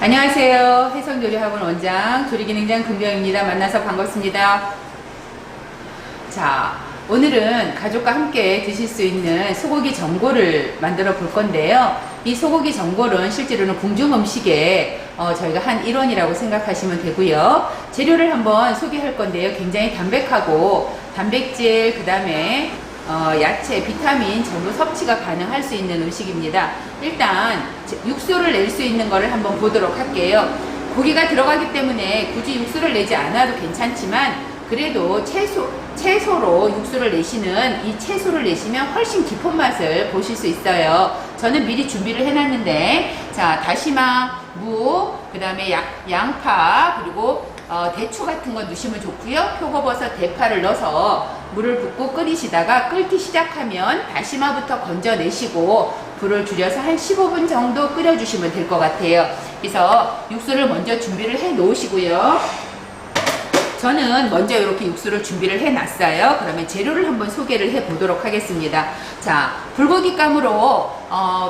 안녕하세요. 해성요리학원 원장 조리기능장 금경입니다. 만나서 반갑습니다. 자, 오늘은 가족과 함께 드실 수 있는 소고기 전골을 만들어 볼 건데요. 이 소고기 전골은 실제로는 궁중 음식에 저희가 한 일원이라고 생각하시면 되고요. 재료를 한번 소개할 건데요. 굉장히 담백하고 단백질, 그 다음에 야채, 비타민 전부 섭취가 가능할 수 있는 음식입니다. 일단 육수를 낼 수 있는 거를 한번 보도록 할게요. 고기가 들어가기 때문에 굳이 육수를 내지 않아도 괜찮지만 그래도 채소로 육수를 내시는 이 채소를 내시면 훨씬 깊은 맛을 보실 수 있어요. 저는 미리 준비를 해놨는데, 자, 다시마, 무, 그 다음에 양파, 그리고 대추 같은 거 넣으시면 좋고요. 표고버섯, 대파를 넣어서 물을 붓고 끓이시다가 끓기 시작하면 다시마부터 건져내시고 불을 줄여서 한 15분 정도 끓여주시면 될 것 같아요. 그래서 육수를 먼저 준비를 해 놓으시고요. 저는 먼저 이렇게 육수를 준비를 해 놨어요. 그러면 재료를 한번 소개를 해 보도록 하겠습니다. 자, 불고기감으로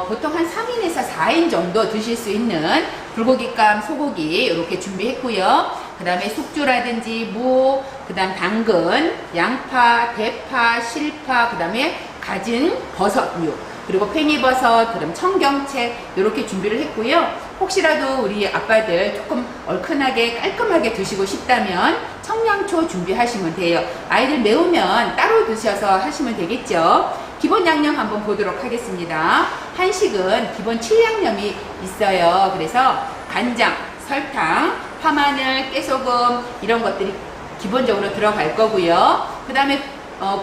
보통 한 3인에서 4인 정도 드실 수 있는 불고기감 소고기 이렇게 준비했고요. 그 다음에 숙주라든지 무, 그 다음 당근, 양파, 대파, 실파, 그 다음에 가진 버섯류, 그리고 팽이버섯, 그다음 청경채 이렇게 준비를 했고요. 혹시라도 우리 아빠들 조금 얼큰하게 깔끔하게 드시고 싶다면 청양초 준비하시면 돼요. 아이들 매우면 따로 드셔서 하시면 되겠죠. 기본 양념 한번 보도록 하겠습니다. 한식은 기본 7양념이 있어요. 그래서 간장, 설탕, 파마늘, 깨소금 이런 것들이 기본적으로 들어갈 거고요. 그 다음에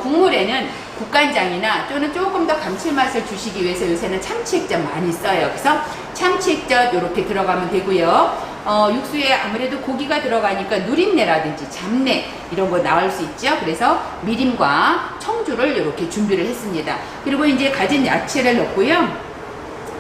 국물에는 국간장이나 또는 조금 더 감칠맛을 주시기 위해서 요새는 참치액젓 많이 써요. 그래서 참치액젓 이렇게 들어가면 되고요. 육수에 아무래도 고기가 들어가니까 누린내라든지 잡내 이런 거 나올 수 있죠. 그래서 미림과 청주를 이렇게 준비를 했습니다. 그리고 이제 가진 야채를 넣고요.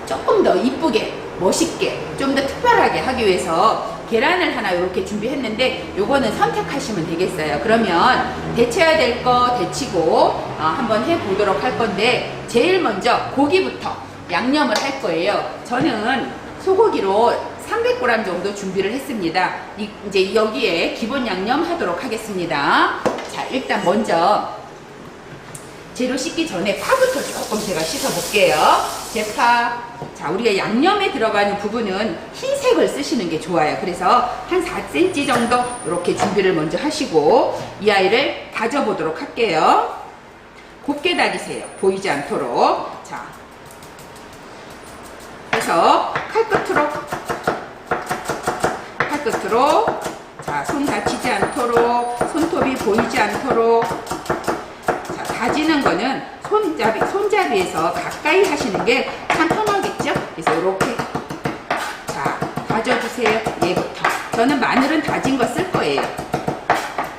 조금 더 이쁘게 멋있게 좀 더 특별하게 하기 위해서 계란을 하나 이렇게 준비했는데 요거는 선택하시면 되겠어요. 그러면 데쳐야 될 거 데치고 한번 해보도록 할 건데, 제일 먼저 고기부터 양념을 할 거예요. 저는 소고기로 300g 정도 준비를 했습니다. 이제 여기에 기본 양념 하도록 하겠습니다. 자, 일단 먼저 재료 씻기 전에 파부터 조금 제가 씻어 볼게요. 대파. 자, 우리가 양념에 들어가는 부분은 흰색을 쓰시는 게 좋아요. 그래서 한 4cm 정도 이렇게 준비를 먼저 하시고 이 아이를 다져 보도록 할게요. 곱게 다지세요. 보이지 않도록. 자, 그래서 칼끝으로 자, 손 다치지 않도록, 손톱이 보이지 않도록. 자, 다지는 거는 손잡이에서 가까이 하시는 게 참 편하겠죠? 그래서 이렇게 자, 다져주세요. 얘부터. 저는 마늘은 다진 거 쓸 거예요.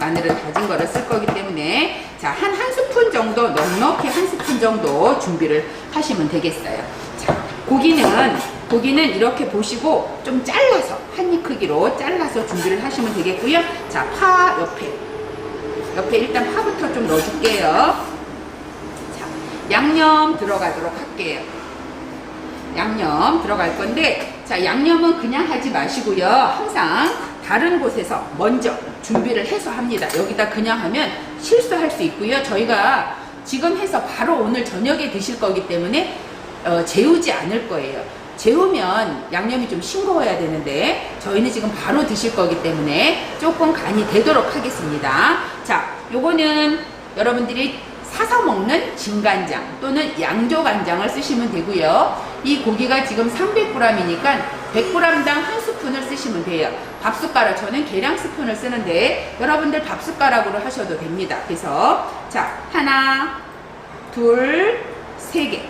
마늘은 다진 거를 쓸 거기 때문에 자, 한 스푼 정도, 넉넉히 한 스푼 정도 준비를 하시면 되겠어요. 자, 고기는 이렇게 보시고 좀 잘라서 한 입 크기로 잘라서 준비를 하시면 되겠고요. 자, 파 옆에 일단 파부터 좀 넣어줄게요. 자, 양념 들어가도록 할게요. 양념 들어갈 건데, 자, 양념은 그냥 하지 마시고요. 항상 다른 곳에서 먼저 준비를 해서 합니다. 여기다 그냥 하면 실수할 수 있고요. 저희가 지금 해서 바로 오늘 저녁에 드실 거기 때문에 재우지 않을 거예요. 재우면 양념이 좀 싱거워야 되는데 저희는 지금 바로 드실 거기 때문에 조금 간이 되도록 하겠습니다. 자, 요거는 여러분들이 사서 먹는 진간장 또는 양조간장을 쓰시면 되고요. 이 고기가 지금 300g이니까 100g당 한 스푼을 쓰시면 돼요. 밥숟가락, 저는 계량 스푼을 쓰는데 여러분들 밥숟가락으로 하셔도 됩니다. 그래서 자, 하나, 둘, 세 개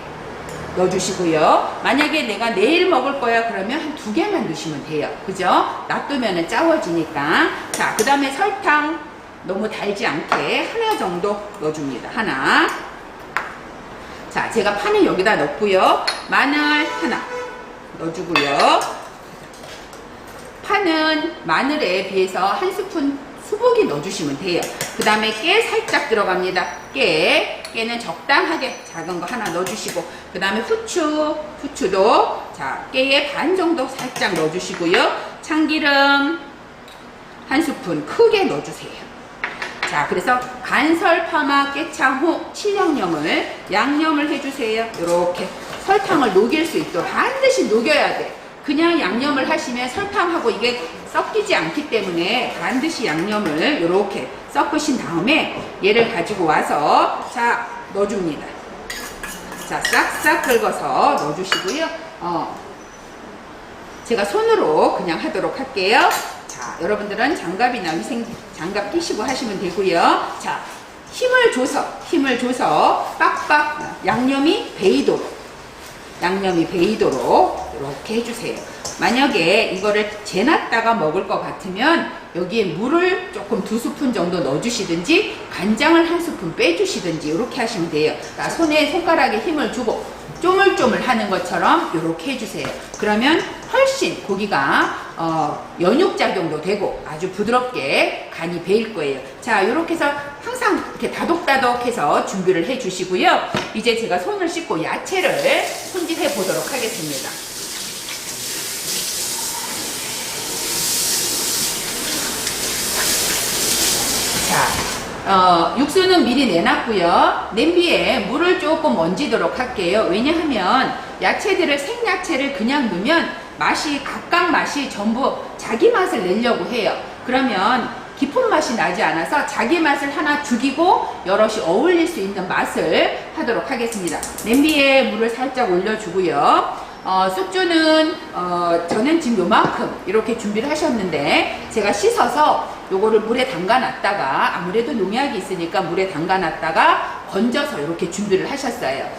넣어주시고요. 만약에 내가 내일 먹을 거야 그러면 한 2개만 넣으시면 돼요. 그죠? 놔두면 짜워지니까. 자, 그 다음에 설탕 너무 달지 않게 하나 정도 넣어줍니다. 하나. 자, 제가 파는 여기다 넣고요. 마늘 하나 넣어주고요. 파는 마늘에 비해서 한 스푼 수북이 넣어주시면 돼요. 그 다음에 깨 살짝 들어갑니다. 깨. 깨는 적당하게 작은 거 하나 넣어주시고, 그 다음에 후추도 자 깨의 반 정도 살짝 넣어주시고요. 참기름 한 스푼 크게 넣어주세요. 자, 그래서 간설파마 깨창호 7양념을 양념을 해주세요. 이렇게 설탕을 녹일 수 있도록 반드시 녹여야 돼. 그냥 양념을 하시면 설탕하고 이게 섞이지 않기 때문에 반드시 양념을 이렇게 섞으신 다음에 얘를 가지고 와서 자 넣어줍니다. 자, 싹싹 긁어서 넣어주시고요. 제가 손으로 그냥 하도록 할게요. 자, 여러분들은 장갑이나 위생 장갑 끼시고 하시면 되고요. 자, 힘을 줘서 빡빡 양념이 배이도록 이렇게 해주세요. 만약에 이거를 재놨다가 먹을 것 같으면 여기에 물을 조금 2스푼 정도 넣어주시든지 간장을 1스푼 빼주시든지 이렇게 하시면 돼요. 그러니까 손가락에 힘을 주고 쪼물쪼물 하는 것처럼 이렇게 해주세요. 그러면 훨씬 고기가 연육작용도 되고 아주 부드럽게 간이 배일 거예요. 자, 이렇게 해서 항상 이렇게 다독다독해서 준비를 해 주시고요. 이제 제가 손을 씻고 야채를 손질해 보도록 하겠습니다. 자, 육수는 미리 내놨고요. 냄비에 물을 조금 얹도록 할게요. 왜냐하면 야채들을 생야채를 그냥 넣으면 각각 맛이 전부 자기 맛을 내려고 해요. 그러면 깊은 맛이 나지 않아서 자기 맛을 하나 죽이고 여럿이 어울릴 수 있는 맛을 하도록 하겠습니다. 냄비에 물을 살짝 올려주고요. 숙주는 저는 지금 요만큼 이렇게 준비를 하셨는데 제가 씻어서 요거를 물에 담가 놨다가 아무래도 농약이 있으니까 물에 담가 놨다가 건져서 이렇게 준비를 하셨어요.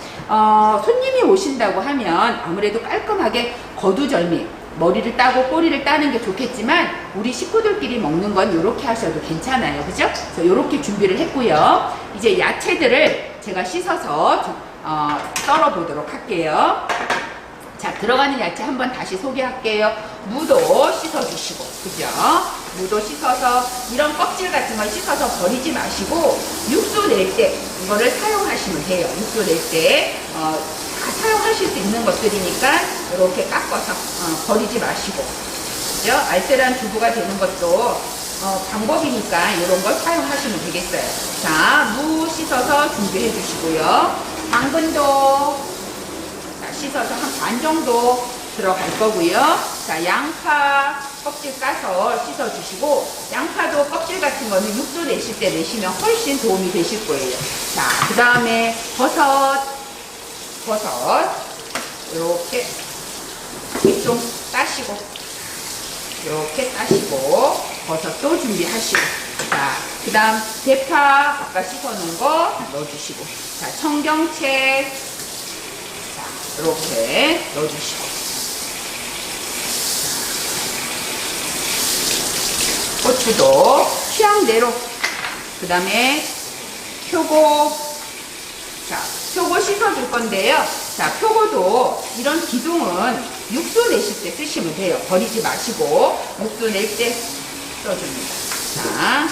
손님이 오신다고 하면 아무래도 깔끔하게 거두절미 머리를 따고 꼬리를 따는 게 좋겠지만 우리 식구들끼리 먹는 건 이렇게 하셔도 괜찮아요. 그죠? 그래서 이렇게 준비를 했고요. 이제 야채들을 제가 씻어서 썰어 보도록 할게요. 자, 들어가는 야채 한번 다시 소개할게요. 무도 씻어주시고, 그죠? 무도 씻어서 이런 껍질 같은 걸 씻어서 버리지 마시고 육수 낼 때 이거를 사용하시면 돼요. 육수 낼 때 다 사용하실 수 있는 것들이니까 이렇게 깎아서 버리지 마시고, 그죠? 알뜰한 주부가 되는 것도 방법이니까 이런 걸 사용하시면 되겠어요. 자, 무 씻어서 준비해 주시고요. 당근도 씻어서 한 반 정도 들어갈 거고요. 자, 양파 껍질 까서 씻어 주시고, 양파도 껍질 같은 거는 육수 내실 때 내시면 훨씬 도움이 되실 거예요. 자, 그 다음에 버섯 이렇게 좀 따시고, 이렇게 따시고 버섯도 준비하시고, 자, 그 다음 대파 아까 씻어 놓은 거 넣어주시고, 자, 청경채 이렇게 넣어주시고, 고추도 취향대로, 그 다음에 표고, 자, 표고 씻어줄 건데요. 자, 표고도 이런 기둥은 육수 내실 때 쓰시면 돼요. 버리지 마시고 육수 낼 때 써줍니다. 자,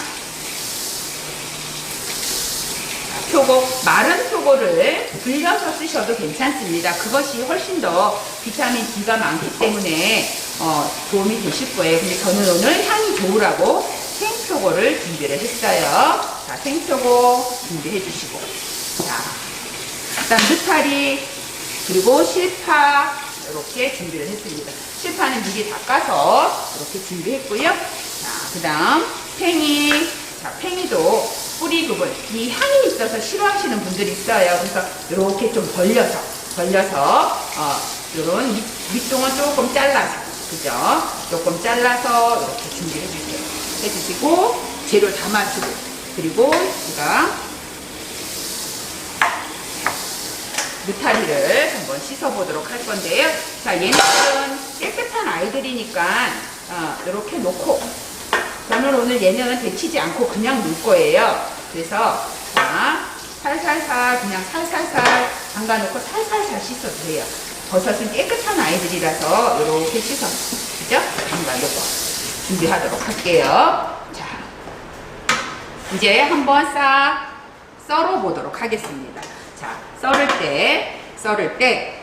표고, 마른 표고를 불려서 쓰셔도 괜찮습니다. 그것이 훨씬 더 비타민 D가 많기 때문에 도움이 되실 거예요. 근데 저는 오늘 향이 좋으라고 생표고를 준비를 했어요. 자, 생표고 준비해 주시고, 자, 일단 느타리 그리고 실파 이렇게 준비를 했습니다. 실파는 미리 닦아서 이렇게 준비했고요. 자, 그 다음 팽이. 자, 팽이도 뿌리 부분, 이 향이 있어서 싫어하시는 분들이 있어요. 그래서 이렇게 좀 벌려서 이런 밑동은 조금 잘라서, 그죠? 조금 잘라서 이렇게 준비해 해주시고, 재료 담아주고, 그리고 제가 느타리를 한번 씻어보도록 할 건데요. 자, 얘네들은 깨끗한 아이들이니까 이렇게 놓고, 저는 오늘 얘는 데치지 않고 그냥 놓을 거예요. 그래서 자, 살살살 그냥 살살살 담가놓고 살살살 씻어도 돼요. 버섯은 깨끗한 아이들이라서 이렇게 씻어서, 그죠? 담가놓고 준비하도록 할게요. 자, 이제 한번 싹 썰어 보도록 하겠습니다. 자, 썰을 때,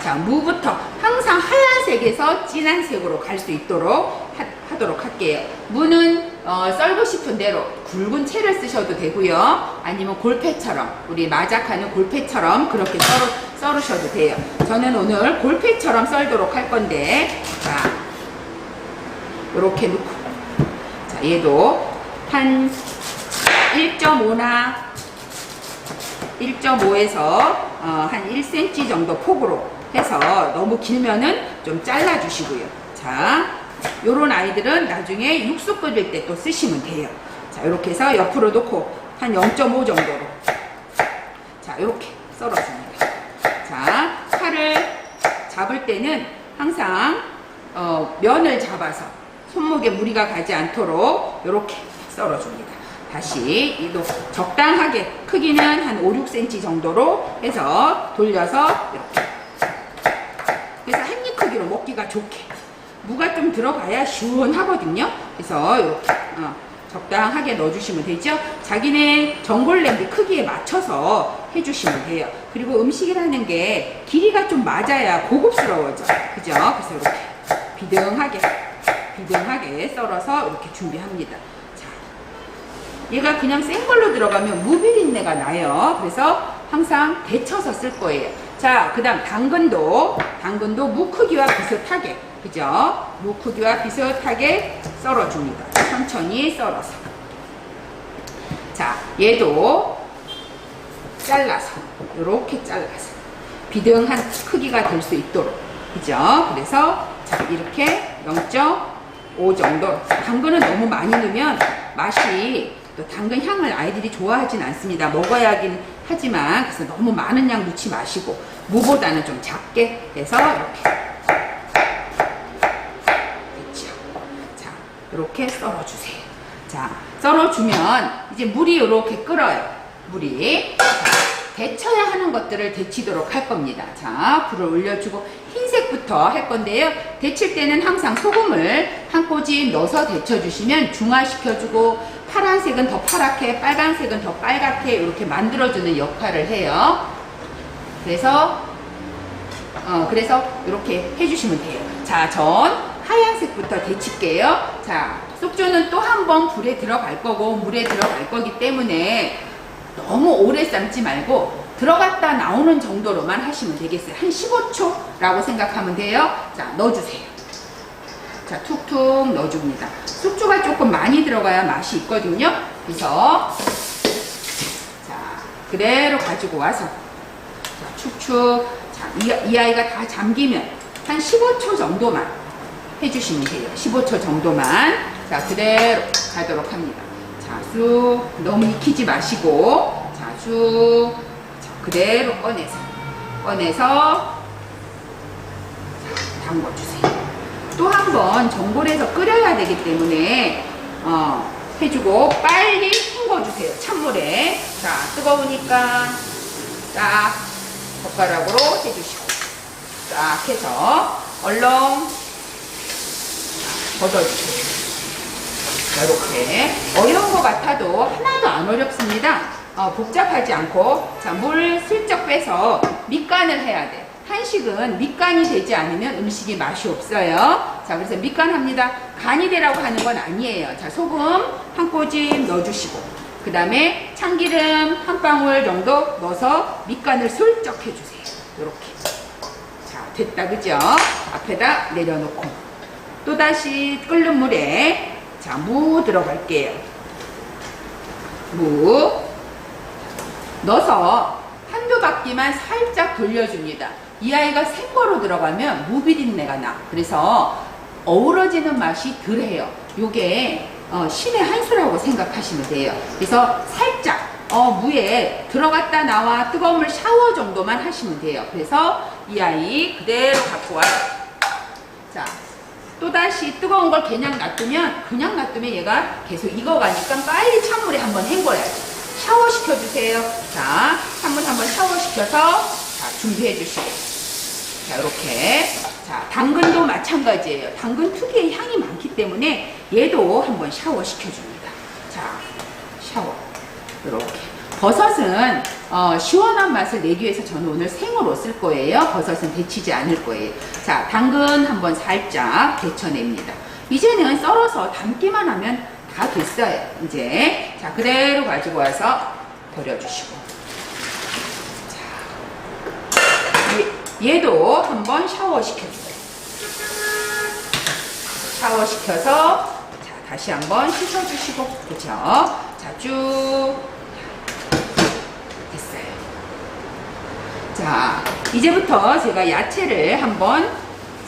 자, 무부터 항상 하얀색에서 진한색으로 갈 수 있도록 하도록 할게요. 무는 썰고 싶은 대로 굵은 채를 쓰셔도 되고요. 아니면 골패처럼, 우리 마작하는 골패처럼 그렇게 썰으셔도 돼요. 저는 오늘 골패처럼 썰도록 할 건데, 자, 이렇게 넣고, 자, 얘도 한 1.5나 1.5에서 한 1cm 정도 폭으로 해서 너무 길면은 좀 잘라 주시고요. 자, 요런 아이들은 나중에 육수 끓일 때 또 쓰시면 돼요. 자, 이렇게 해서 옆으로 놓고 한 0.5 정도로, 자, 이렇게 썰어줍니다. 자, 칼을 잡을 때는 항상 면을 잡아서 손목에 무리가 가지 않도록 이렇게 썰어줍니다. 다시 이도 적당하게 크기는 한 5, 6cm 정도로 해서 돌려서 이렇게, 그래서 한 입 크기로 먹기가 좋게, 무가 좀 들어가야 시원하거든요. 그래서 이렇게 적당하게 넣어주시면 되죠. 자기네 전골 냄비 크기에 맞춰서 해주시면 돼요. 그리고 음식이라는 게 길이가 좀 맞아야 고급스러워져, 그죠? 그래서 이렇게 비등하게 썰어서 이렇게 준비합니다. 자, 얘가 그냥 센 걸로 들어가면 무비린내가 나요. 그래서 항상 데쳐서 쓸 거예요. 자, 그 다음 당근도 무 크기와 비슷하게, 그죠? 무 크기와 비슷하게 썰어줍니다. 천천히 썰어서. 자, 얘도 잘라서, 이렇게 잘라서 비등한 크기가 될 수 있도록, 그죠? 그래서 자, 이렇게 0.5 정도. 당근은 너무 많이 넣으면 맛이, 또 당근 향을 아이들이 좋아하진 않습니다. 먹어야 하긴 하지만, 그래서 너무 많은 양 넣지 마시고 무보다는 좀 작게 해서 이렇게, 됐죠? 자, 이렇게 썰어주세요. 자, 썰어주면 이제 물이 이렇게 끓어요. 물이. 자, 데쳐야 하는 것들을 데치도록 할 겁니다. 자, 불을 올려주고 흰색부터 할 건데요. 데칠 때는 항상 소금을 한 꼬집 넣어서 데쳐주시면 중화시켜주고, 파란색은 더 파랗게, 빨간색은 더 빨갛게 이렇게 만들어주는 역할을 해요. 그래서 이렇게 해주시면 돼요. 자, 전 하얀색부터 데칠게요. 자, 쑥주는 또 한 번 불에 들어갈 거고 물에 들어갈 거기 때문에 너무 오래 삶지 말고 들어갔다 나오는 정도로만 하시면 되겠어요. 한 15초라고 생각하면 돼요. 자, 넣어주세요. 자, 툭툭 넣어줍니다. 쑥주가 조금 많이 들어가야 맛이 있거든요. 그래서 자, 그대로 가지고 와서, 자, 축축. 자, 이 아이가 다 잠기면 한 15초 정도만 해주시면 돼요. 15초 정도만. 자, 그대로 가도록 합니다. 자, 쑥 너무 익히지 마시고, 자, 쑥, 자, 그대로 꺼내서 자, 담궈주세요. 또 한 번 전골에서 끓여야 되기 때문에 해주고 빨리 헹궈주세요. 찬물에. 자, 뜨거우니까 딱 젓가락으로 해주시고 딱 해서 얼렁 걷어주세요. 이렇게 어려운 것 같아도 하나도 안 어렵습니다. 복잡하지 않고, 자, 물 슬쩍 빼서 밑간을 해야 돼. 한식은 밑간이 되지 않으면 음식이 맛이 없어요. 자, 그래서 밑간합니다. 간이 되라고 하는 건 아니에요. 자, 소금 한 꼬집 넣어주시고, 그 다음에 참기름 한 방울 정도 넣어서 밑간을 슬쩍 해주세요. 이렇게. 자, 됐다, 그죠? 앞에다 내려놓고 또다시 끓는 물에, 자, 무 들어갈게요. 무 넣어서 한두 바퀴만 살짝 돌려줍니다. 이 아이가 생거로 들어가면 무비린내가 나. 그래서 어우러지는 맛이 덜해요. 요게 신의 한 수라고 생각하시면 돼요. 그래서 살짝 무에 들어갔다 나와 뜨거운 물 샤워 정도만 하시면 돼요. 그래서 이 아이 그대로 갖고 와요. 자, 또다시 뜨거운 걸 그냥 놔두면 얘가 계속 익어가니까 빨리 찬물에 한번 헹궈야죠. 샤워 시켜주세요. 자, 찬물 한번 샤워 시켜서, 자, 준비해 주시고. 자, 이렇게. 자, 당근도 마찬가지예요. 당근 특유의 향이 많기 때문에 얘도 한번 샤워 시켜줍니다. 자, 샤워. 이렇게. 버섯은 시원한 맛을 내기 위해서 저는 오늘 생으로 쓸 거예요. 버섯은 데치지 않을 거예요. 자, 당근 한번 살짝 데쳐냅니다. 이제는 썰어서 담기만 하면 다 됐어요. 이제 자, 그대로 가지고 와서 버려주시고, 자, 얘도 한번 샤워시켰어요. 샤워시켜서 자, 다시 한번 씻어주시고, 그죠? 자, 쭉 됐어요. 자, 이제부터 제가 야채를 한번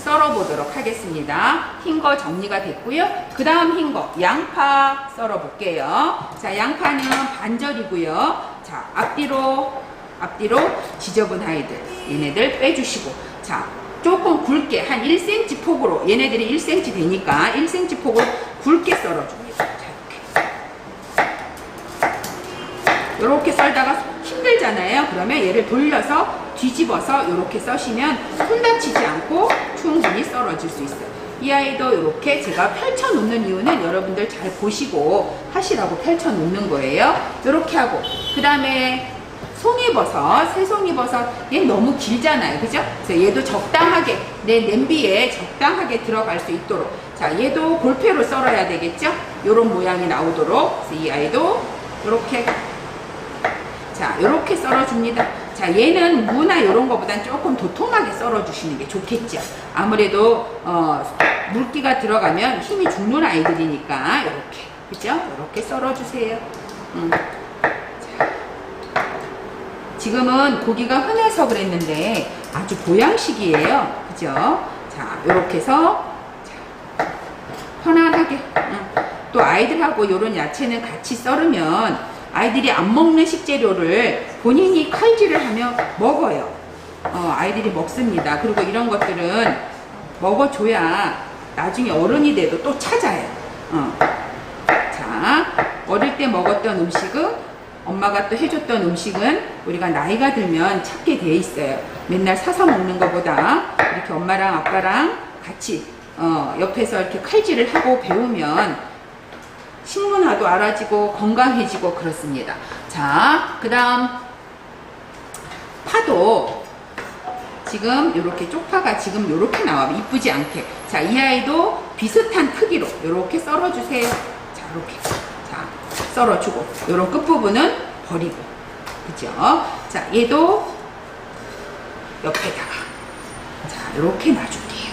썰어 보도록 하겠습니다. 흰 거 정리가 됐고요. 그 다음 흰 거 양파 썰어 볼게요. 자, 양파는 반절이고요. 자, 앞뒤로 지저분 아이들 얘네들 빼주시고, 자, 조금 굵게 한 1cm 폭으로, 얘네들이 1cm 되니까 1cm 폭으로 굵게 썰어줍니다. 자, 이렇게 썰다가 힘들잖아요. 그러면 얘를 돌려서 뒤집어서 이렇게 써시면 손 다치지 않고 충분히 썰어질 수 있어요. 이 아이도 이렇게 제가 펼쳐 놓는 이유는 여러분들 잘 보시고 하시라고 펼쳐 놓는 거예요. 이렇게 하고, 그 다음에 송이버섯, 새송이버섯, 얘 너무 길잖아요. 그죠? 그래서 얘도 적당하게 내 냄비에 적당하게 들어갈 수 있도록, 자, 얘도 골패로 썰어야 되겠죠? 요런 모양이 나오도록. 그래서 이 아이도 이렇게, 자, 이렇게 썰어줍니다. 자, 얘는 무나 이런 거보단 조금 도톰하게 썰어주시는 게 좋겠죠. 아무래도 물기가 들어가면 힘이 죽는 아이들이니까 이렇게, 그죠? 이렇게 썰어주세요. 자, 지금은 고기가 흔해서 그랬는데 아주 보양식이에요. 그죠? 자, 이렇게 해서 자, 편안하게. 또 아이들하고 이런 야채는 같이 썰으면 아이들이 안 먹는 식재료를 본인이 칼질을 하며 먹어요. 아이들이 먹습니다. 그리고 이런 것들은 먹어줘야 나중에 어른이 돼도 또 찾아요. 자, 어릴 때 먹었던 음식은, 엄마가 또 해줬던 음식은 우리가 나이가 들면 찾게 돼 있어요. 맨날 사서 먹는 것보다 이렇게 엄마랑 아빠랑 같이 옆에서 이렇게 칼질을 하고 배우면 식문화도 알아지고 건강해지고 그렇습니다. 자, 그 다음 파도 지금 이렇게 쪽파가 지금 이렇게 나와요. 이쁘지 않게. 자, 이 아이도 비슷한 크기로 이렇게 썰어주세요. 자, 이렇게. 자, 썰어주고, 이런 끝부분은 버리고. 그죠? 자, 얘도 옆에다가. 자, 이렇게 놔줄게요.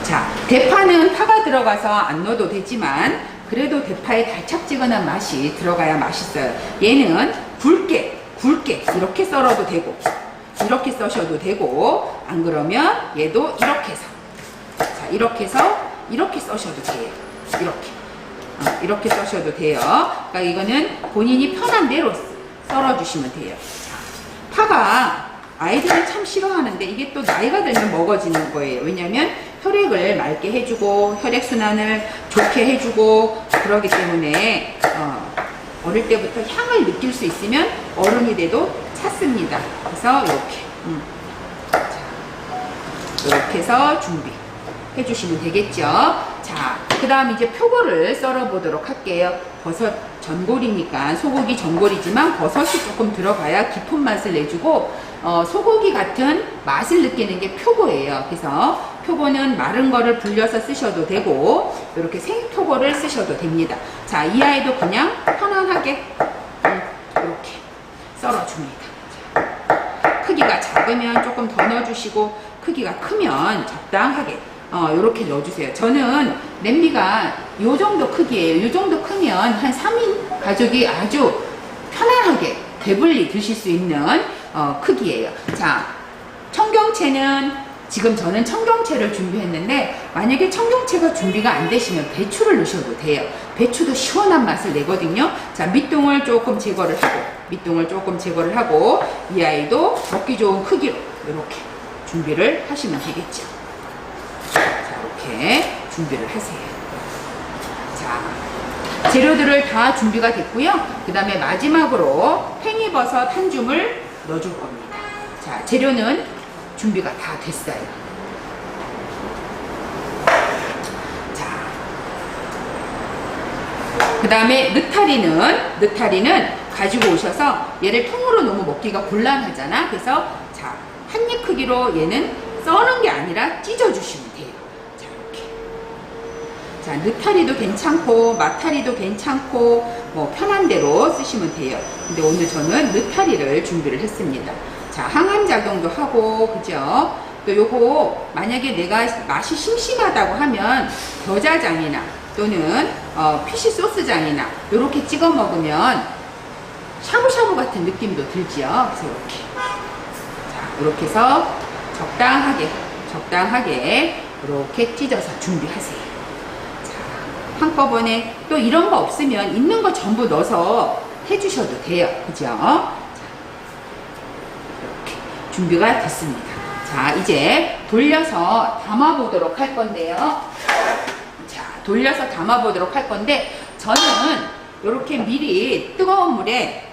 자, 대파는 파가 들어가서 안 넣어도 되지만 그래도 대파의 달짝지근한 맛이 들어가야 맛있어요. 얘는 굵게 이렇게 썰어도 되고, 이렇게 써셔도 되고, 안 그러면 얘도 이렇게 해서, 자, 이렇게 해서 이렇게 써셔도 돼요. 이렇게 써셔도 돼요. 그러니까 이거는 본인이 편한 대로 썰어주시면 돼요. 자, 파가 아이들은 참 싫어하는데 이게 또 나이가 들면 먹어지는 거예요. 왜냐면 혈액을 맑게 해주고 혈액순환을 좋게 해주고 그러기 때문에 어릴 때부터 향을 느낄 수 있으면 어른이 돼도 찾습니다. 그래서 이렇게 이렇게 해서 준비해 주시면 되겠죠. 자, 그 다음 이제 표고를 썰어 보도록 할게요. 버섯 전골이니까 소고기 전골이지만 버섯이 조금 들어가야 깊은 맛을 내주고 소고기 같은 맛을 느끼는 게 표고예요. 그래서 표고는 마른 거를 불려서 쓰셔도 되고 이렇게 생표고를 쓰셔도 됩니다. 자, 이 아이도 그냥 편안하게 이렇게 썰어줍니다. 자, 크기가 작으면 조금 더 넣어주시고 크기가 크면 적당하게 이렇게 넣어주세요. 저는 냄비가 요 정도 크기예요. 요 정도 크면 한 3인 가족이 아주 편안하게 배불리 드실 수 있는 크기예요. 자, 청경채는 지금 저는 청경채를 준비했는데 만약에 청경채가 준비가 안 되시면 배추를 넣으셔도 돼요. 배추도 시원한 맛을 내거든요. 자, 밑둥을 조금 제거를 하고 이 아이도 먹기 좋은 크기로 이렇게 준비를 하시면 되겠죠. 자, 이렇게 준비를 하세요. 자, 재료들을 다 준비가 됐고요. 그 다음에 마지막으로 팽이버섯 한 줌을 넣어줄 겁니다. 자, 재료는 준비가 다 됐어요. 자, 그 다음에 느타리는 가지고 오셔서 얘를 통으로 너무 먹기가 곤란하잖아. 그래서 자, 한 입 크기로 얘는 써는 게 아니라 찢어주시면 돼요. 자, 이렇게. 자, 느타리도 괜찮고, 마타리도 괜찮고, 뭐, 편한 대로 쓰시면 돼요. 근데 오늘 저는 느타리를 준비를 했습니다. 자, 항암작용도 하고, 그죠? 또 요거, 만약에 내가 맛이 심심하다고 하면, 겨자장이나, 또는, 피시 소스장이나, 요렇게 찍어 먹으면, 샤브샤브 같은 느낌도 들지요. 그래서 이렇게. 자, 이렇게 해서 적당하게 이렇게 찢어서 준비하세요. 자, 한꺼번에 또 이런 거 없으면 있는 거 전부 넣어서 해주셔도 돼요. 그죠? 자, 이렇게 준비가 됐습니다. 자, 이제 돌려서 담아보도록 할 건데요. 자, 돌려서 담아보도록 할 건데, 저는 이렇게 미리 뜨거운 물에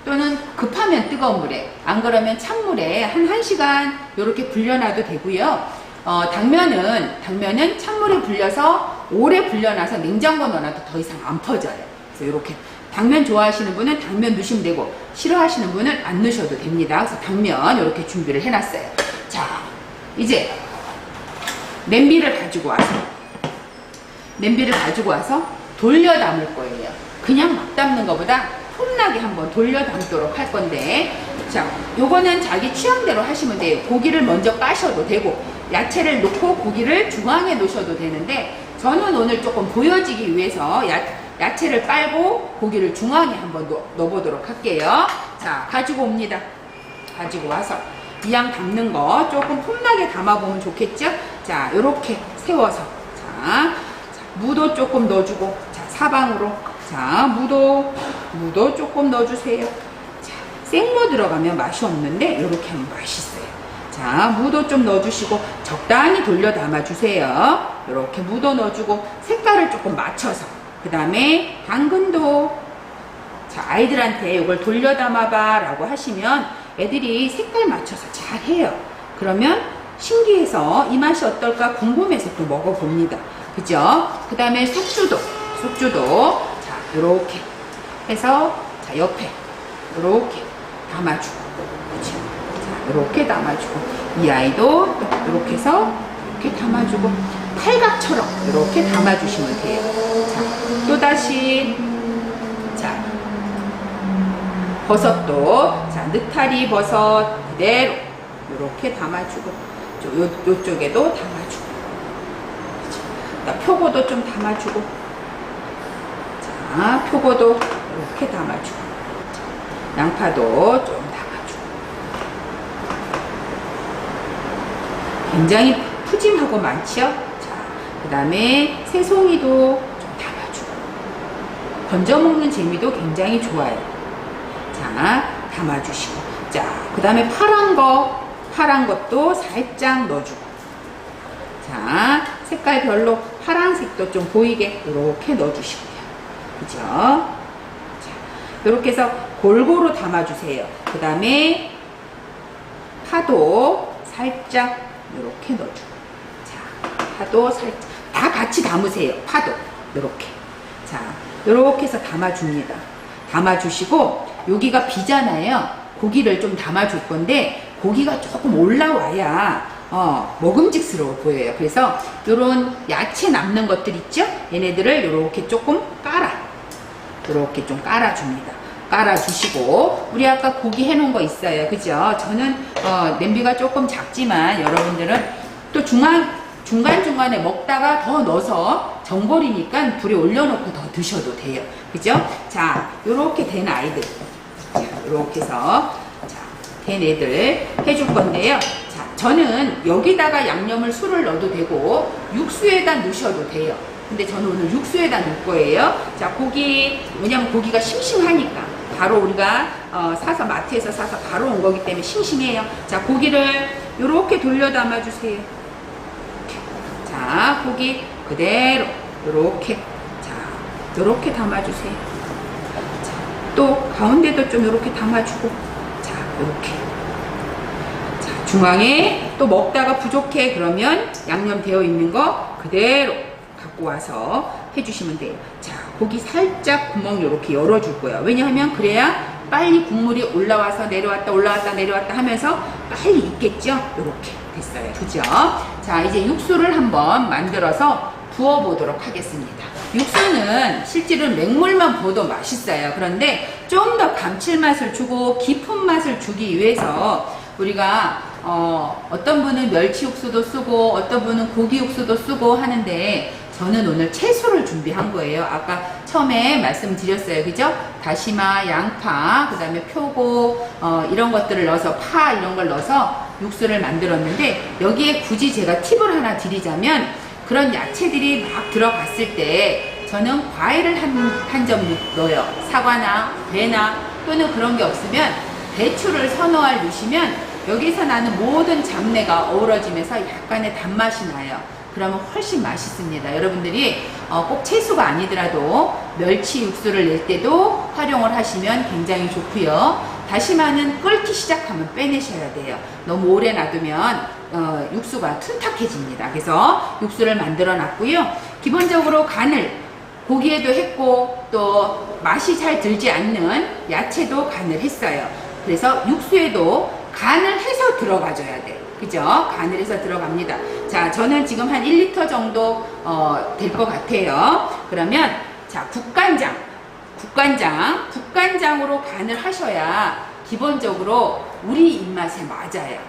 또는 급하면 뜨거운 물에, 안 그러면 찬물에 한 1시간 이렇게 불려놔도 되고요. 당면은 찬물에 불려서 오래 불려놔서 냉장고에 넣어놔도 더 이상 안 퍼져요. 그래서 이렇게 당면 좋아하시는 분은 당면 넣으시면 되고, 싫어하시는 분은 안 넣으셔도 됩니다. 그래서 당면 이렇게 준비를 해놨어요. 자, 이제 냄비를 가지고 와서 돌려 담을 거예요. 그냥 막 담는 것보다 폼나게 한번 돌려 담도록 할 건데, 자, 요거는 자기 취향대로 하시면 돼요. 고기를 먼저 까셔도 되고, 야채를 넣고 고기를 중앙에 놓으셔도 되는데, 저는 오늘 조금 보여지기 위해서 야채를 깔고 고기를 중앙에 한번 넣어보도록 할게요. 자, 가지고 옵니다. 가지고 와서 이왕 담는 거 조금 폼나게 담아보면 좋겠죠? 자, 요렇게 세워서, 자, 무도 조금 넣어주고, 자, 사방으로, 자, 무도 조금 넣어주세요. 자, 생무 들어가면 맛이 없는데 이렇게 하면 맛있어요. 자, 무도 좀 넣어주시고 적당히 돌려 담아주세요. 이렇게 무도 넣어주고 색깔을 조금 맞춰서, 그 다음에 당근도, 자, 아이들한테 이걸 돌려 담아봐 라고 하시면 애들이 색깔 맞춰서 잘 해요. 그러면 신기해서 이 맛이 어떨까 궁금해서 또 먹어봅니다. 그죠? 그 다음에 숙주도 자, 요렇게 해서, 자, 옆에 요렇게 담아주고, 그죠? 자, 요렇게 담아주고, 이 아이도 요렇게 해서 이렇게 담아주고, 팔각처럼 요렇게 담아주시면 돼요. 자, 또다시, 자, 버섯도, 자, 느타리 버섯 그대로 요렇게 담아주고, 요쪽에도 담아주고, 표고도 좀 담아주고, 자, 표고도 이렇게 담아주고, 자, 양파도 좀 담아주고, 굉장히 푸짐하고 많지요? 자, 그 다음에 새송이도 좀 담아주고, 건져 먹는 재미도 굉장히 좋아요. 자, 담아주시고, 자, 그 다음에 파란 것도 살짝 넣어주고, 자, 색깔별로 파란색도 좀 보이게 이렇게 넣어주시고요. 그죠? 자, 이렇게 해서 골고루 담아주세요. 그 다음에 파도 살짝 이렇게 넣어주고, 자, 파도 살짝 다 같이 담으세요. 파도 이렇게, 자, 이렇게 해서 담아줍니다. 담아주시고, 여기가 비잖아요. 고기를 좀 담아줄 건데 고기가 조금 올라와야 먹음직스러워 보여요. 그래서 요런 야채 남는 것들 있죠? 얘네들을 요렇게 조금 요렇게 좀 깔아줍니다. 깔아주시고, 우리 아까 고기 해놓은 거 있어요. 그죠? 저는 냄비가 조금 작지만 여러분들은 또 중간중간에 먹다가 더 넣어서 전골이니까 불에 올려놓고 더 드셔도 돼요. 그죠? 자, 요렇게 된 아이들, 자, 요렇게 해서, 자, 된 애들 해줄 건데요. 자, 저는 여기다가 양념을 술을 넣어도 되고 육수에다 넣으셔도 돼요. 근데 저는 오늘 육수에다 넣을 거예요. 자, 고기, 왜냐면 고기가 싱싱하니까 바로 우리가 사서 마트에서 사서 바로 온 거기 때문에 싱싱해요. 자, 고기를 요렇게 돌려 담아주세요. 자, 고기 그대로 요렇게, 자, 요렇게 담아주세요. 자, 또 가운데도 좀 요렇게 담아주고, 자, 요렇게. 자, 중앙에 또 먹다가 부족해 그러면 양념 되어 있는 거 그대로 갖고 와서 해주시면 돼요. 자, 고기 살짝 구멍 이렇게 열어줄 거예요. 왜냐하면 그래야 빨리 국물이 올라와서 내려왔다 올라왔다 내려왔다 하면서 빨리 익겠죠. 이렇게 됐어요. 그죠? 자, 이제 육수를 한번 만들어서 부어 보도록 하겠습니다. 육수는 실제로 맹물만 부어도 맛있어요. 그런데 좀 더 감칠맛을 주고 깊은 맛을 주기 위해서 우리가 어떤 분은 멸치 육수도 쓰고 어떤 분은 고기 육수도 쓰고 하는데 저는 오늘 채소를 준비한 거예요. 아까 처음에 말씀드렸어요. 그죠? 다시마, 양파, 그 다음에 표고, 이런 것들을 넣어서 파 이런 걸 넣어서 육수를 만들었는데 여기에 굳이 제가 팁을 하나 드리자면 그런 야채들이 막 들어갔을 때 저는 과일을 한 점 넣어요. 사과나 배나 또는 그런 게 없으면 배추를 서너알 넣으시면 여기서 나는 모든 잡내가 어우러지면서 약간의 단맛이 나요. 그러면 훨씬 맛있습니다. 여러분들이 꼭 채소가 아니더라도 멸치 육수를 낼 때도 활용을 하시면 굉장히 좋고요. 다시마는 끓기 시작하면 빼내셔야 돼요. 너무 오래 놔두면 육수가 툰탁해집니다. 그래서 육수를 만들어 놨고요. 기본적으로 간을 고기에도 했고 또 맛이 잘 들지 않는 야채도 간을 했어요. 그래서 육수에도 간을 해서 들어가줘야 돼요. 그죠? 간을 해서 들어갑니다. 자, 저는 지금 한 1리터 정도 될 것 같아요. 그러면 자, 국간장으로 간을 하셔야 기본적으로 우리 입맛에 맞아요.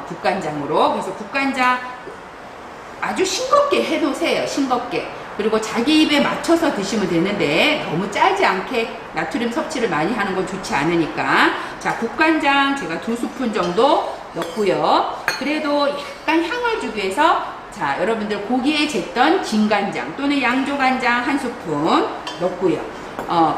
국간장으로. 그래서 국간장 아주 싱겁게 해놓으세요. 싱겁게. 그리고 자기 입에 맞춰서 드시면 되는데 너무 짜지 않게 나트륨 섭취를 많이 하는 건 좋지 않으니까. 자, 국간장 제가 2스푼 정도 넣고요. 그래도 약간 향을 주기 위해서 자, 여러분들 고기에 쟀던 진간장 또는 양조간장 1스푼 넣고요.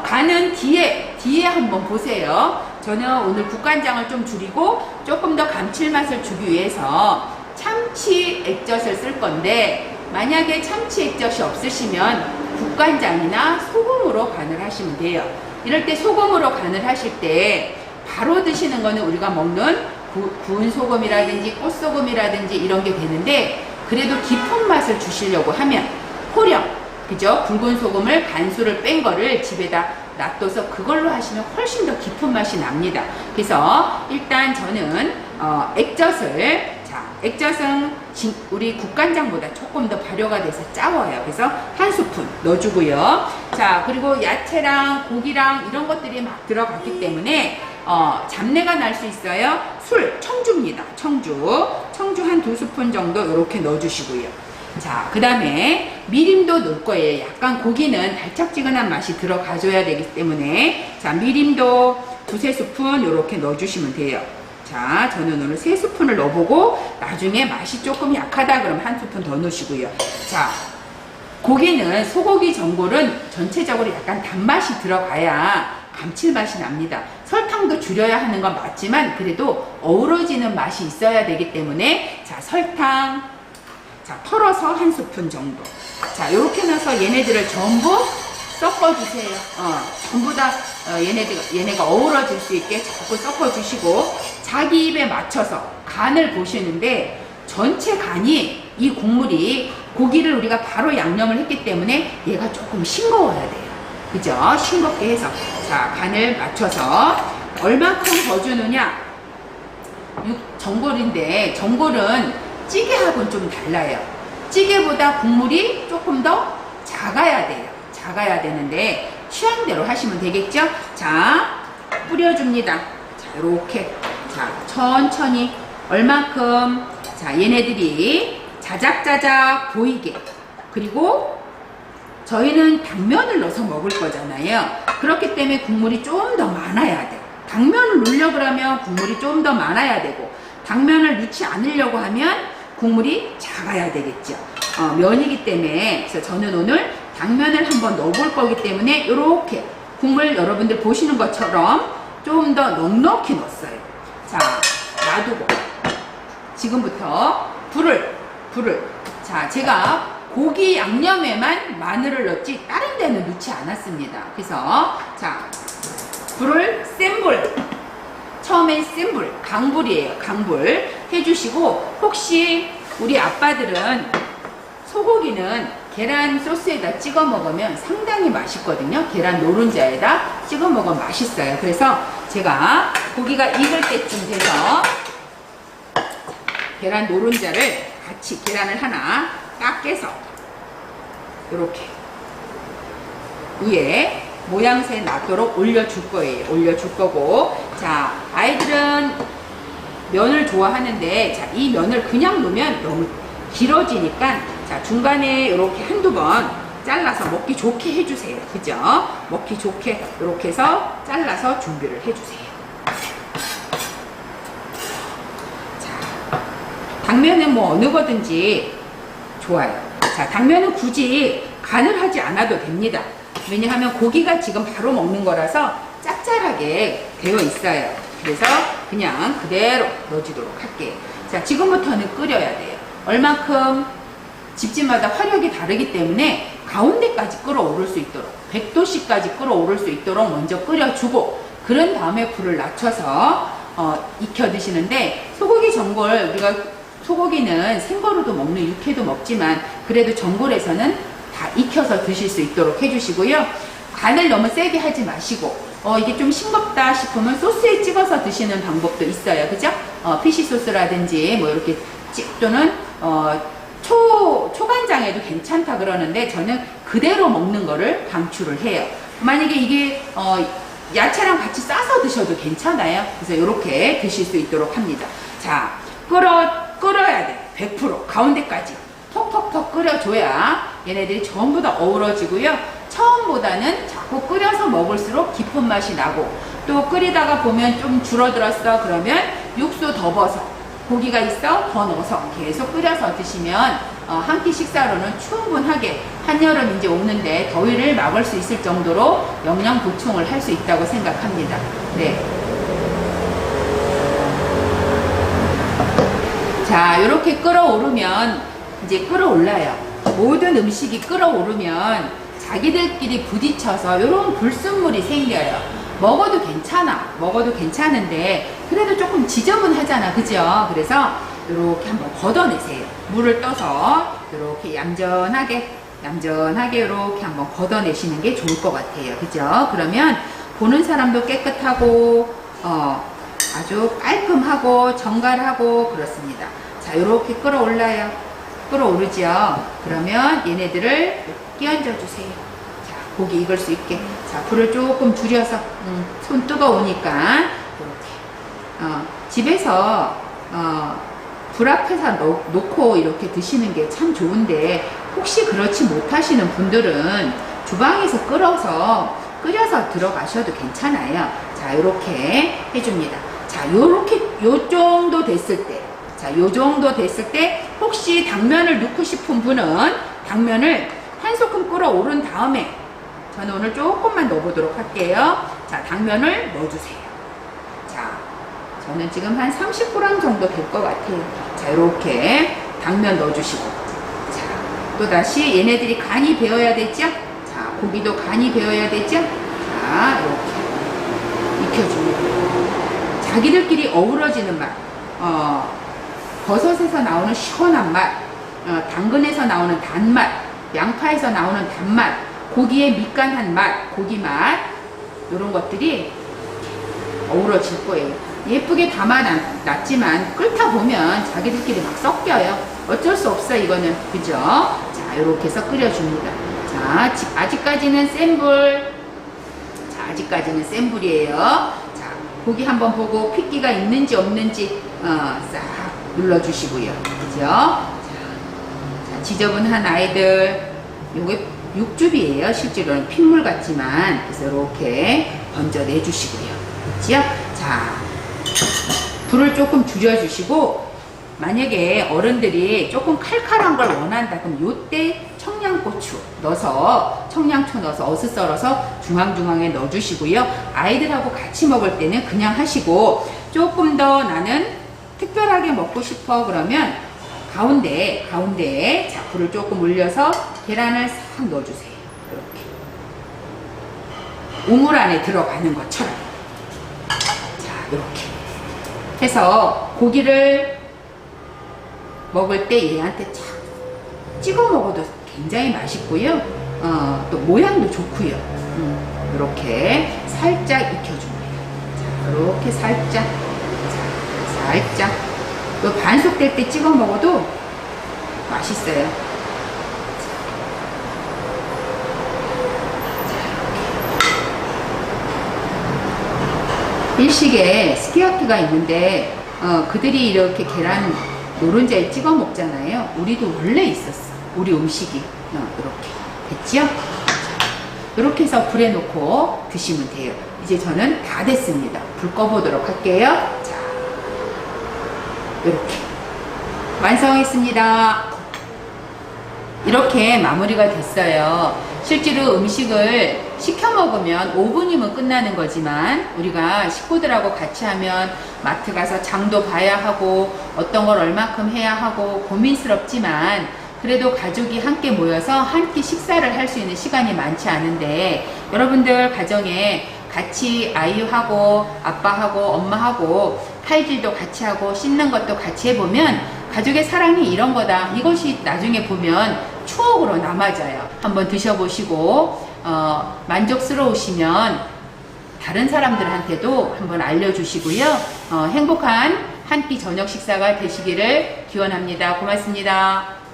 간은 뒤에 한번 보세요. 저는 오늘 국간장을 좀 줄이고 조금 더 감칠맛을 주기 위해서 참치 액젓을 쓸 건데 만약에 참치 액젓이 없으시면 국간장이나 소금으로 간을 하시면 돼요. 이럴 때 소금으로 간을 하실 때 바로 드시는 거는 우리가 먹는 구운 소금이라든지 꽃소금이라든지 이런 게 되는데 그래도 깊은 맛을 주시려고 하면 호령, 그죠? 굵은 소금을 간수를 뺀 거를 집에다 놔둬서 그걸로 하시면 훨씬 더 깊은 맛이 납니다. 그래서 일단 저는 액젓은 우리 국간장보다 조금 더 발효가 돼서 짜워요. 그래서 1스푼 넣어주고요. 자, 그리고 야채랑 고기랑 이런 것들이 막 들어갔기 때문에 잡내가 날 수 있어요. 청주입니다. 청주 한 2스푼 정도 이렇게 넣어주시고요. 자, 그 다음에 미림도 넣을 거예요. 약간 고기는 달짝지근한 맛이 들어가줘야 되기 때문에 자, 미림도 2~3스푼 이렇게 넣어주시면 돼요. 자, 저는 오늘 3스푼을 넣어보고 나중에 맛이 조금 약하다 그러면 1스푼 더 넣으시고요. 자, 고기는 소고기 전골은 전체적으로 약간 단맛이 들어가야 감칠맛이 납니다. 설탕도 줄여야 하는 건 맞지만 그래도 어우러지는 맛이 있어야 되기 때문에 자, 설탕 자, 털어서 1스푼 정도. 자, 요렇게 넣어서 얘네들을 전부 섞어주세요. 전부 다 얘네가 어우러질 수 있게 자꾸 섞어주시고 자기 입에 맞춰서 간을 보시는데 전체 간이 이 국물이 고기를 우리가 바로 양념을 했기 때문에 얘가 조금 싱거워야 돼요. 그죠? 싱겁게 해서 자, 간을 맞춰서 얼마큼 더 주느냐? 전골인데 전골은 찌개하고는 좀 달라요. 찌개보다 국물이 조금 더 작아야 돼요. 작아야 되는데 취향대로 하시면 되겠죠? 자, 뿌려줍니다. 자, 이렇게 자, 천천히 얼만큼 자, 얘네들이 자작자작 보이게. 그리고 저희는 당면을 넣어서 먹을 거잖아요. 그렇기 때문에 국물이 좀 더 많아야 돼. 당면을 넣으려고 그러면 국물이 좀 더 많아야 되고 당면을 넣지 않으려고 하면 국물이 작아야 되겠죠. 면이기 때문에 그래서 저는 오늘 당면을 한번 넣어볼 거기 때문에 이렇게 국물 여러분들 보시는 것처럼 좀 더 넉넉히 넣었어요. 자, 놔두고 지금부터 불을 자, 제가 고기 양념에만 마늘을 넣지 다른 데는 넣지 않았습니다. 그래서 자, 불을 센 불, 처음엔 센 불, 강불이에요. 강불 해주시고 혹시 우리 아빠들은 소고기는 계란 소스에다 찍어 먹으면 상당히 맛있거든요. 계란 노른자에다 찍어 먹으면 맛있어요. 그래서 제가 고기가 익을 때쯤 돼서 계란 노른자를 같이 계란을 하나 딱 깨서 이렇게 위에 모양새 나도록 올려줄 거예요. 올려줄 거고, 자, 아이들은 면을 좋아하는데, 자, 이 면을 그냥 놓으면 너무 길어지니까, 자, 중간에 이렇게 한두 번 잘라서 먹기 좋게 해주세요. 그죠? 먹기 좋게 이렇게 해서 잘라서 준비를 해주세요. 자, 당면은 뭐 어느 거든지 좋아요. 자, 당면은 굳이 간을 하지 않아도 됩니다. 왜냐하면 고기가 지금 바로 먹는 거라서 짭짤하게 되어 있어요. 그래서 그냥 그대로 넣어주도록 할게요. 자, 지금부터는 끓여야 돼요. 얼만큼? 집집마다 화력이 다르기 때문에 가운데까지 끓어오를 수 있도록 100도씨까지 끓어오를 수 있도록 먼저 끓여주고, 그런 다음에 불을 낮춰서 익혀 드시는데, 소고기 전골, 우리가 소고기는 생거로도 먹는 육회도 먹지만 그래도 전골에서는 다 익혀서 드실 수 있도록 해주시고요. 간을 너무 세게 하지 마시고, 이게 좀 싱겁다 싶으면 소스에 찍어서 드시는 방법도 있어요. 그죠? 피시 소스라든지 뭐 이렇게 또는 초간장에도 괜찮다 그러는데, 저는 그대로 먹는 거를 강추를 해요. 만약에 이게 야채랑 같이 싸서 드셔도 괜찮아요. 그래서 이렇게 드실 수 있도록 합니다. 자, 끓어야 돼. 100% 가운데까지 톡톡톡 끓여줘야 얘네들이 전부 다 어우러지고요. 처음보다는 자꾸 끓여서 먹을수록 깊은 맛이 나고, 또 끓이다가 보면 좀 줄어들었어 그러면 육수 더 버서 고기가 있어 더 넣어서 계속 끓여서 드시면 한 끼 식사로는 충분하게 한여름 이제 오는데 더위를 막을 수 있을 정도로 영양 보충을 할 수 있다고 생각합니다. 네. 자, 이렇게 끓어오르면 이제 끓어올라요. 모든 음식이 끓어오르면 자기들끼리 부딪혀서 이런 불순물이 생겨요. 먹어도 괜찮아. 먹어도 괜찮은데 그래도 조금 지저분하잖아. 그죠? 그래서 이렇게 한번 걷어내세요. 물을 떠서 이렇게 얌전하게 이렇게 한번 걷어내시는 게 좋을 것 같아요. 그죠? 그러면 보는 사람도 깨끗하고 아주 깔끔하고 정갈하고 그렇습니다. 자, 이렇게 끓어올라요. 끓어오르죠? 그러면 얘네들을 끼얹어 주세요. 자, 고기 익을 수 있게. 자, 불을 조금 줄여서 손 뜨거우니까 이렇게 집에서 불 앞에서 놓고 이렇게 드시는 게 참 좋은데, 혹시 그렇지 못하시는 분들은 주방에서 끓여서 들어가셔도 괜찮아요. 자, 이렇게 해줍니다. 자, 요 정도 됐을 때, 요 정도 됐을 때 혹시 당면을 넣고 싶은 분은 당면을 한 소끔 끓어오른 다음에, 저는 오늘 조금만 넣어보도록 할게요. 자, 당면을 넣어주세요. 자, 저는 지금 한 30g 정도 될 것 같아요. 자, 이렇게 당면 넣어주시고, 자, 또다시 얘네들이 간이 배어야 되죠? 자, 고기도 간이 배어야 되죠? 자, 이렇게 익혀줍니다. 자기들끼리 어우러지는 맛, 버섯에서 나오는 시원한 맛, 당근에서 나오는 단맛, 양파에서 나오는 단맛, 고기의 밑간한 맛, 고기 맛, 이런 것들이 어우러질 거예요. 예쁘게 담아놨지만 끓다 보면 자기들끼리 막 섞여요. 어쩔 수 없어 이거는. 그죠? 자, 이렇게 해서 끓여줍니다. 자, 아직까지는 센 불. 자, 아직까지는 센 불이에요. 자, 고기 한번 보고 핏기가 있는지 없는지 싹 눌러주시고요. 그죠? 자, 지저분한 아이들, 요게 육즙이에요. 실제로는 핏물 같지만. 그래서 이렇게 건져내 주시고요. 그죠? 자, 불을 조금 줄여주시고, 만약에 어른들이 조금 칼칼한 걸 원한다 그럼 요때 청양고추 넣어서, 청양초 넣어서 어슷 썰어서 중앙중앙에 넣어주시고요. 아이들하고 같이 먹을 때는 그냥 하시고, 조금 더 나는 특별하게 먹고 싶어 그러면 가운데에 자, 불을 조금 올려서 계란을 싹 넣어주세요. 이렇게 우물 안에 들어가는 것처럼. 자, 이렇게 해서 고기를 먹을 때 얘한테 착 찍어 먹어도 굉장히 맛있고요. 또 모양도 좋고요. 이렇게 살짝 익혀줍니다. 자, 이렇게 살짝, 살짝. 또 반숙될 때 찍어 먹어도 맛있어요. 일식에 스키야키가 있는데 그들이 이렇게 계란 노른자에 찍어 먹잖아요. 우리도 원래 있었어. 우리 음식이 이렇게 됐죠? 이렇게 해서 불에 놓고 드시면 돼요. 이제 저는 다 됐습니다. 불 꺼보도록 할게요. 자, 이렇게 완성했습니다. 이렇게 마무리가 됐어요. 실제로 음식을 시켜 먹으면 5분이면 끝나는 거지만 우리가 식구들하고 같이 하면 마트 가서 장도 봐야 하고 어떤 걸 얼마큼 해야 하고 고민스럽지만 그래도 가족이 함께 모여서 한 끼 식사를 할 수 있는 시간이 많지 않은데 여러분들 가정에 같이 아이하고 아빠하고 엄마하고 칼질도 같이 하고 씻는 것도 같이 해보면 가족의 사랑이 이런 거다. 이것이 나중에 보면 추억으로 남아져요. 한번 드셔보시고 만족스러우시면 다른 사람들한테도 한번 알려주시고요. 행복한 한 끼 저녁 식사가 되시기를 기원합니다. 고맙습니다.